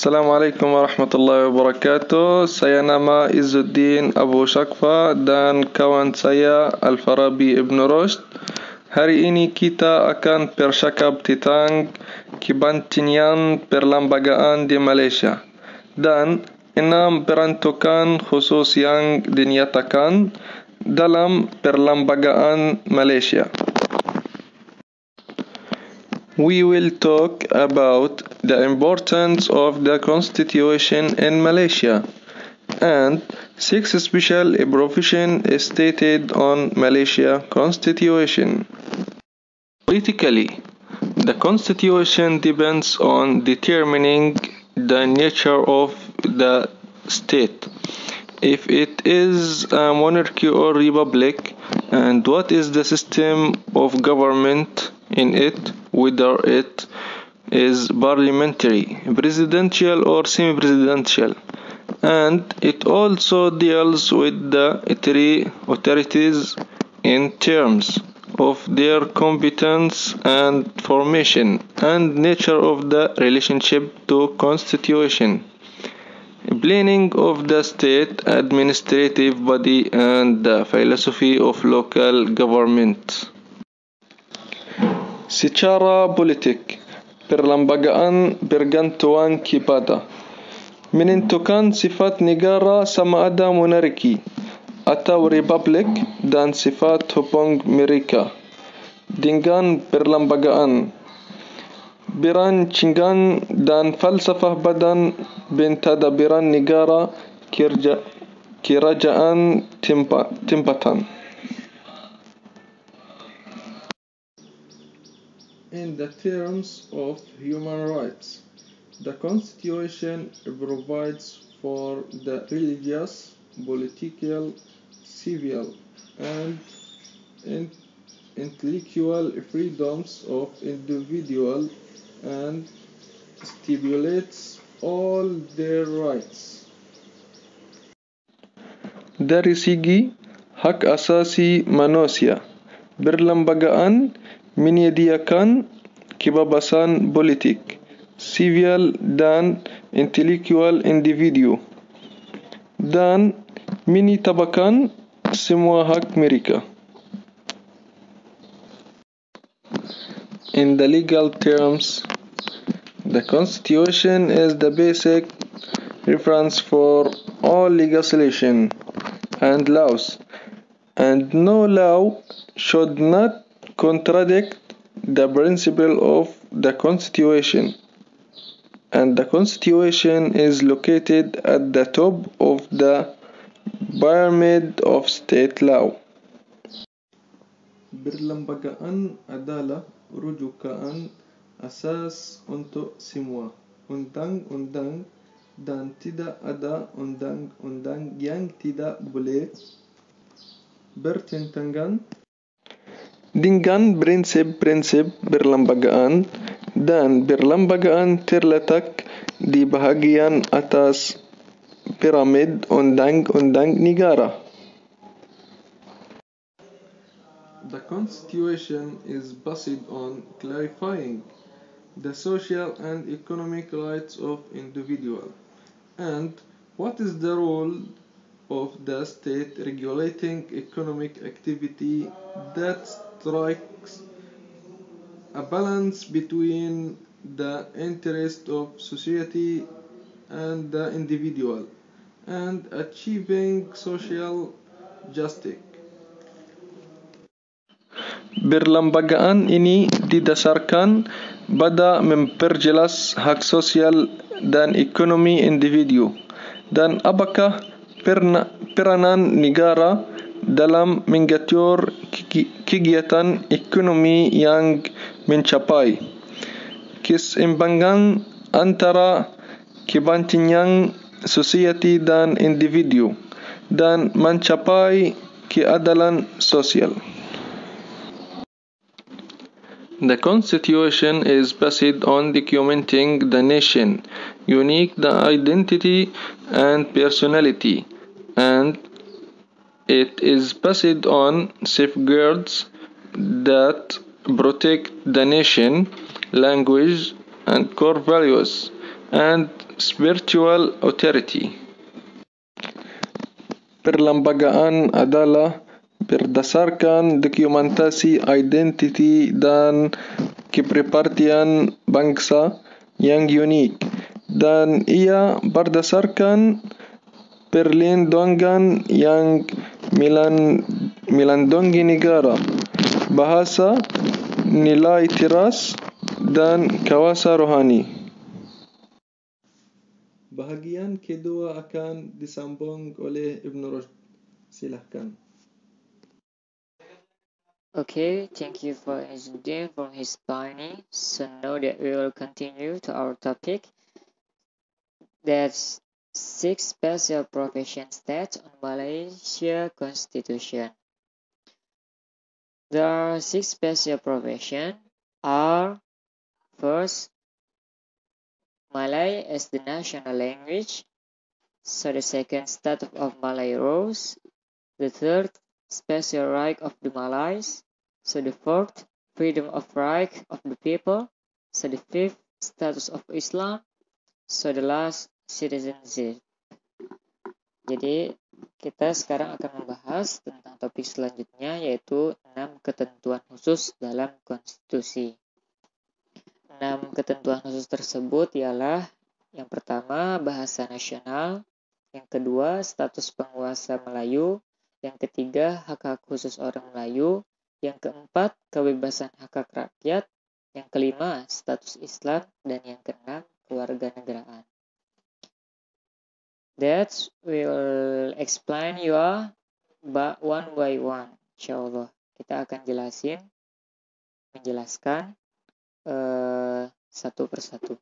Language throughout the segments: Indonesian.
Assalamualaikum warahmatullahi wabarakatuh. Saya nama Izzuddin Abu Shakfa dan kawan saya Al-Farabi Ibn Rushd. Hari ini kita akan bercakap tentang kepentingan perlembagaan di Malaysia dan 6 peruntukan khusus yang dinyatakan dalam perlembagaan Malaysia. We will talk about the importance of the Constitution in Malaysia and 6 special provisions stated on Malaysia Constitution. Politically, the Constitution depends on determining the nature of the state, if it is a monarchy or republic, and what is the system of government in it, whether it is parliamentary, presidential or semi-presidential, and it also deals with the three authorities in terms of their competence and formation and nature of the relationship to constitution, planning of the state administrative body, and the philosophy of local government. Secara politik, perlembagaan bergantung kepada menentukan sifat negara sama ada monarki atau republik dan sifat hubung mereka dengan perlembagaan, berancangan dan falsafah badan pentadbiran negara kerajaan tempatan. In the terms of human rights, the Constitution provides for the religious, political, civil, and intellectual freedoms of individuals and stipulates all their rights. Dari segi hak asasi manusia, perlembagaan menyediakan kebebasan politik, sivil dan intelektual individu dan menetapkan semua hak mereka. In the legal terms, the Constitution is the basic reference for all legislation and laws, and no law should not contradict the principle of the Constitution, and the Constitution is located at the top of the pyramid of state law. Perlembagaan adalah rujukan asas untuk semua undang-undang dan tidak ada undang-undang yang tidak boleh bertentangan dengan prinsip-prinsip perlembagaan, dan perlembagaan terletak di bahagian atas piramid undang-undang negara. The Constitution is based on clarifying the social and economic rights of individuals and what is the role of the state regulating economic activity that strikes a balance between the interest of society and the individual and achieving social justice. Perlembagaan ini didasarkan pada memperjelas hak sosial dan ekonomi individu dan apakah peranan negara dalam mengatur kegiatan ekonomi yang mencapai keseimbangan antara kepentingan society dan individu dan mencapai keadilan sosial. The Constitution is based on documenting the nation, unique the identity and personality, and it is based on safeguards that protect the nation, language, and core values, and spiritual authority. Perlembagaan adalah berdasarkan dokumentasi identiti dan kepribadian bangsa yang unik, dan ia berdasarkan perlindungan yang melindungi negara, bahasa, nilai teras, dan kawasan rohani. Bahagian kedua akan disambung oleh Ibn Rushd. Silahkan. Okay, thank you for Izzuddin for his explaining. So now that we will continue to our topic. That's 6 special provision states on Malaysia Constitution. There are 6 special provisions are first, Malay as the national language. So the second, status of Malay rules. The third, special right of the Malays. So the fourth, freedom of right of the people. So the fifth, status of Islam. So the last, citizenship. Jadi kita sekarang akan membahas tentang topik selanjutnya, yaitu 6 ketentuan khusus dalam konstitusi. 6 ketentuan khusus tersebut ialah yang pertama, bahasa nasional. Yang kedua, status penguasa Melayu. Yang ketiga, hak-hak khusus orang Melayu. Yang keempat, kebebasan hak-hak rakyat. Yang kelima, status Islam. Dan yang keenam, kewarganegaraan. That will explain you one by one. Insyaallah. Kita akan menjelaskan satu persatu.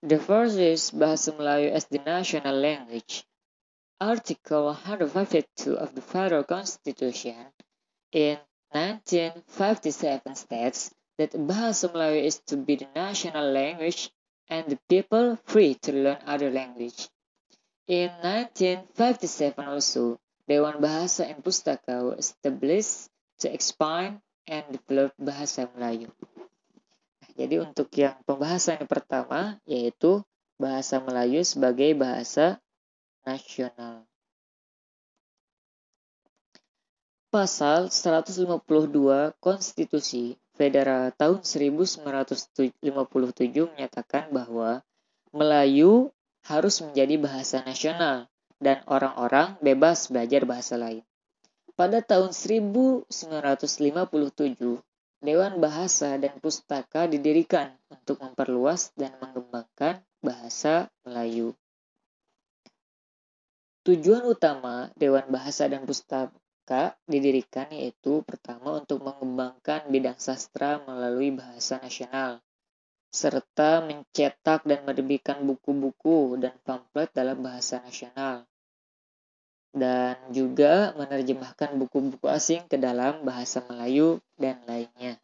The first is Bahasa Melayu as the national language. Article 152 of the Federal Constitution in 1957 states that Bahasa Melayu is to be the national language and the people free to learn other language. In 1957 also, Dewan Bahasa and Pustaka were established to expand and develop Bahasa Melayu. Jadi untuk yang pembahasan yang pertama, yaitu Bahasa Melayu sebagai bahasa nasional. Pasal 152 Konstitusi Federal tahun 1957 menyatakan bahwa Melayu harus menjadi bahasa nasional dan orang-orang bebas belajar bahasa lain. Pada tahun 1957, Dewan Bahasa dan Pustaka didirikan untuk memperluas dan mengembangkan bahasa Melayu. Tujuan utama Dewan Bahasa dan Pustaka didirikan yaitu pertama untuk mengembangkan bidang sastra melalui bahasa nasional, serta mencetak dan menerbitkan buku-buku dan pamflet dalam bahasa nasional, dan juga menerjemahkan buku-buku asing ke dalam bahasa Melayu dan lainnya.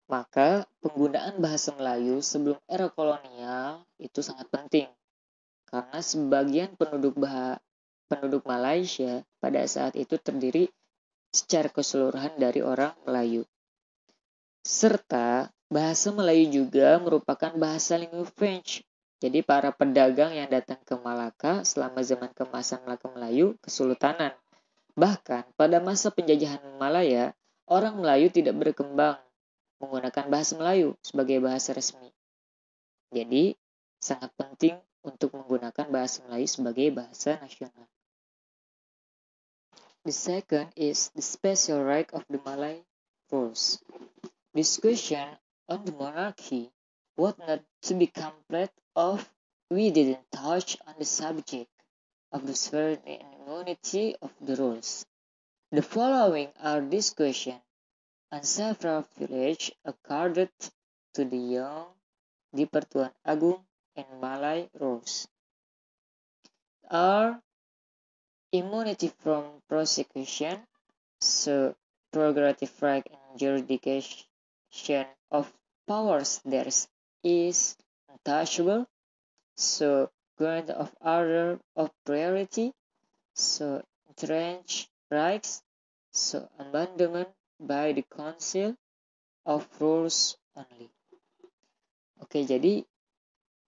Maka penggunaan bahasa Melayu sebelum era kolonial itu sangat penting, karena sebagian penduduk Malaysia pada saat itu terdiri secara keseluruhan dari orang Melayu. Serta bahasa Melayu juga merupakan bahasa lingua French. Jadi para pedagang yang datang ke Malaka selama zaman keemasan Malaka Melayu, Kesultanan. Bahkan pada masa penjajahan Malaya, orang Melayu tidak berkembang menggunakan bahasa Melayu sebagai bahasa resmi. Jadi sangat penting untuk menggunakan bahasa Melayu sebagai bahasa nasional. The second is the special right of the Malay rules. Discussion on the monarchy was not to be complete if we didn't touch on the subject of the sovereignty and immunity of the rules. The following are discussion on several privileges accorded to the young di Pertuan Agung and Malay rules. Are immunity from prosecution, so prerogative right and jurisdiction of powers there is untouchable, so grant of order of priority, so entrenched rights, so amendment by the Council of Rules only. Oke, jadi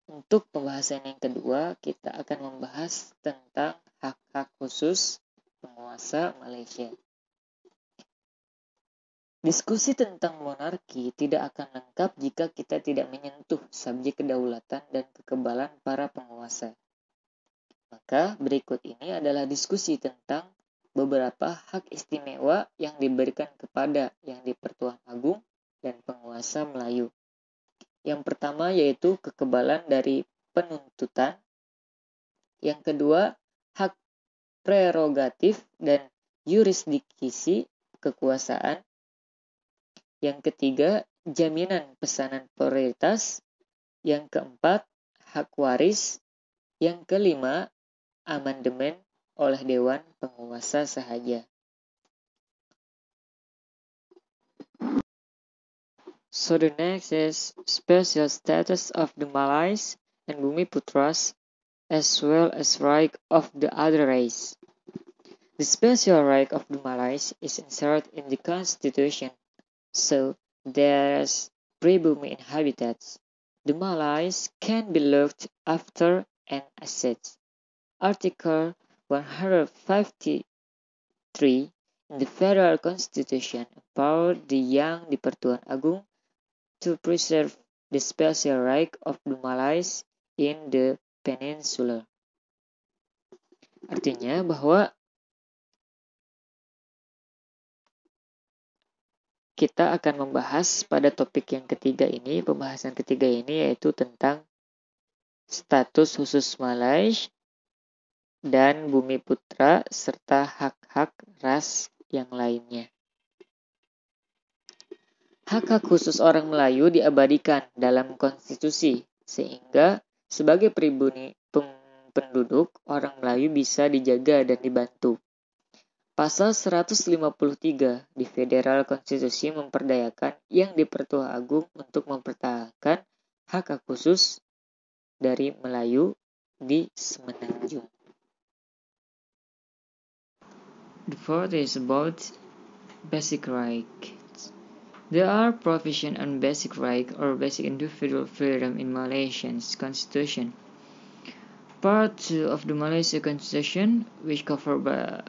untuk pembahasan yang kedua, kita akan membahas tentang hak-hak khusus penguasa Malaysia. Diskusi tentang monarki tidak akan lengkap jika kita tidak menyentuh subjek kedaulatan dan kekebalan para penguasa. Maka berikut ini adalah diskusi tentang beberapa hak istimewa yang diberikan kepada Yang di-Pertuan Agong dan penguasa Melayu. Yang pertama yaitu kekebalan dari penuntutan. Yang kedua, hak prerogatif dan yurisdiksi kekuasaan. Yang ketiga, jaminan pesanan prioritas. Yang keempat, hak waris. Yang kelima, amandemen oleh Dewan Penguasa sahaja. So the next is special status of the Malays and Bumiputras as well as right of the other race. The special right of the Malays is inserted in the constitution, so there's pribumi inhabitants. The Malays can be looked after and assessed. Article 153 in the Federal Constitution empowered the Yang di-Pertuan Agong to preserve the special right of the Malays in the peninsula. Artinya bahwa kita akan membahas pada topik yang ketiga ini, pembahasan ketiga ini yaitu tentang status khusus Malay dan Bumiputra serta hak-hak ras yang lainnya. Hak-hak khusus orang Melayu diabadikan dalam konstitusi, sehingga sebagai pribumi penduduk, orang Melayu bisa dijaga dan dibantu. Pasal 153 di Federal Konstitusi memperdayakan Yang di-Pertuan Agong untuk mempertahankan hak-hak khusus dari Melayu di Semenanjung. The fourth is about basic rights. There are provisions on basic right or basic individual freedom in Malaysia's constitution. Part 2 of the Malaysia Constitution, which cover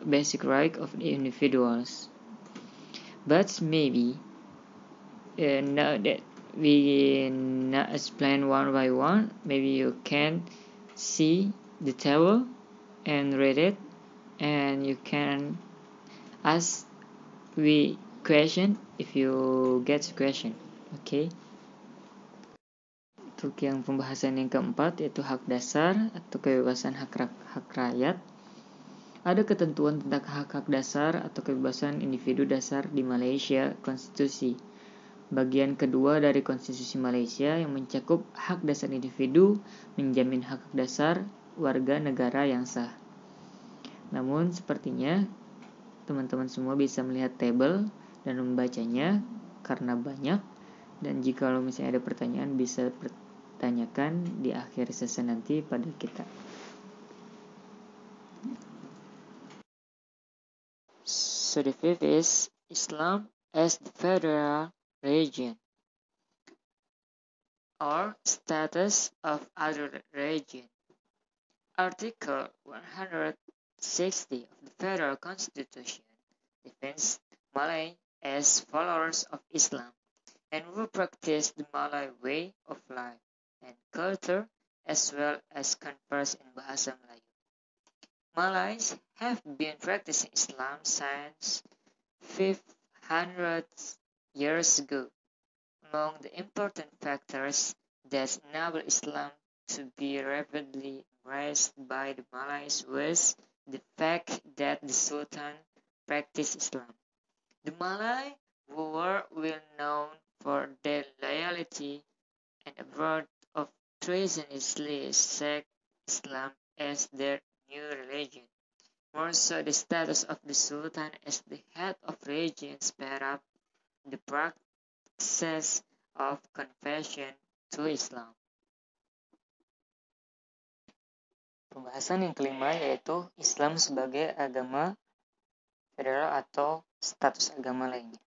basic right of individuals. But maybe, now that we not explain one by one, maybe you can see the table and read it, and you can ask we question if you get the question. Okay. Untuk yang pembahasan yang keempat yaitu hak dasar atau kebebasan hak rakyat. Ada ketentuan tentang hak-hak dasar atau kebebasan individu dasar di Malaysia Konstitusi. Bagian kedua dari Konstitusi Malaysia yang mencakup hak dasar individu menjamin hak dasar warga negara yang sah. Namun sepertinya teman-teman semua bisa melihat tabel dan membacanya karena banyak, dan jika misalnya ada pertanyaan bisa tanyakan di akhir sesi nanti pada kita. So the fifth is Islam as the federal religion or status of other religion. Article 160 of the Federal Constitution defines Malay as followers of Islam and who practice the Malay way of life and culture as well as converse in Bahasa Melayu. Malays have been practicing Islam since 500 years ago. Among the important factors that enabled Islam to be rapidly embraced by the Malays was the fact that the Sultan practiced Islam. The Malay were well known for their loyalty and abroad of treasonously sect Islam as their new religion. More so, the status of the Sultan as the head of religion sped up the process of conversion to Islam. Pembahasan yang kelima yaitu Islam sebagai agama federal atau status agama lainnya.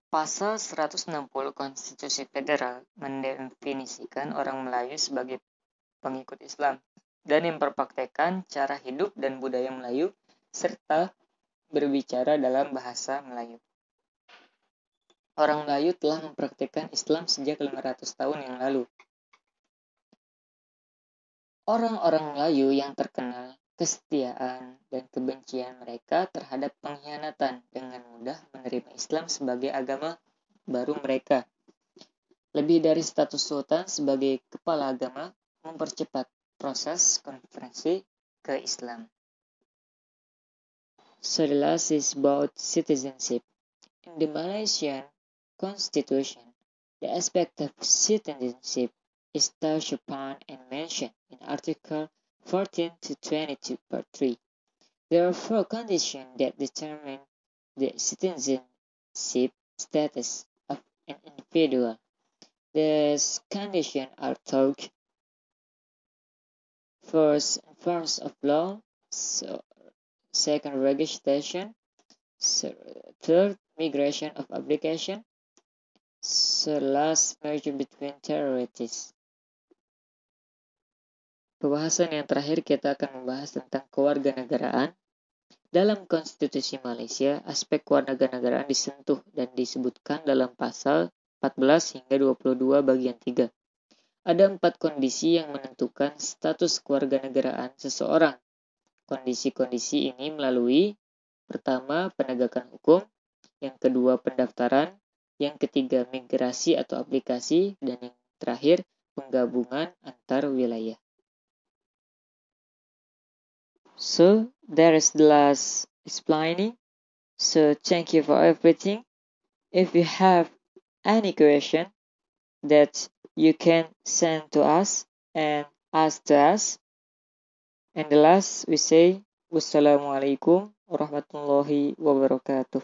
Pasal 160 Konstitusi Federal mendefinisikan orang Melayu sebagai pengikut Islam dan memperpraktekkan cara hidup dan budaya Melayu serta berbicara dalam bahasa Melayu. Orang Melayu telah mempraktikkan Islam sejak 500 tahun yang lalu. Orang-orang Melayu yang terkenal kesetiaan dan kebencian mereka terhadap pengkhianatan dengan mudah menerima Islam sebagai agama baru mereka. Lebih dari status sultan sebagai kepala agama mempercepat proses konversi ke Islam. So the last is about citizenship. In the Malaysian Constitution, the aspect of citizenship is touched upon and mentioned in Article 14 to 22, Part 3. There are 4 conditions that determine the citizenship status of an individual. These conditions are thought: first, forms of law, second, registration, third, migration of obligation, last, merger between territories. Pembahasan yang terakhir kita akan membahas tentang kewarganegaraan. Dalam Konstitusi Malaysia, aspek kewarganegaraan disentuh dan disebutkan dalam pasal 14 hingga 22 bagian 3. Ada 4 kondisi yang menentukan status kewarganegaraan seseorang. Kondisi-kondisi ini melalui: pertama, penegakan hukum, yang kedua, pendaftaran, yang ketiga, migrasi atau aplikasi, dan yang terakhir, penggabungan antar wilayah. So, that is the last explaining. So, thank you for everything. If you have any question that you can send to us and ask to us. And the last, we say, wassalamualaikum warahmatullahi wabarakatuh.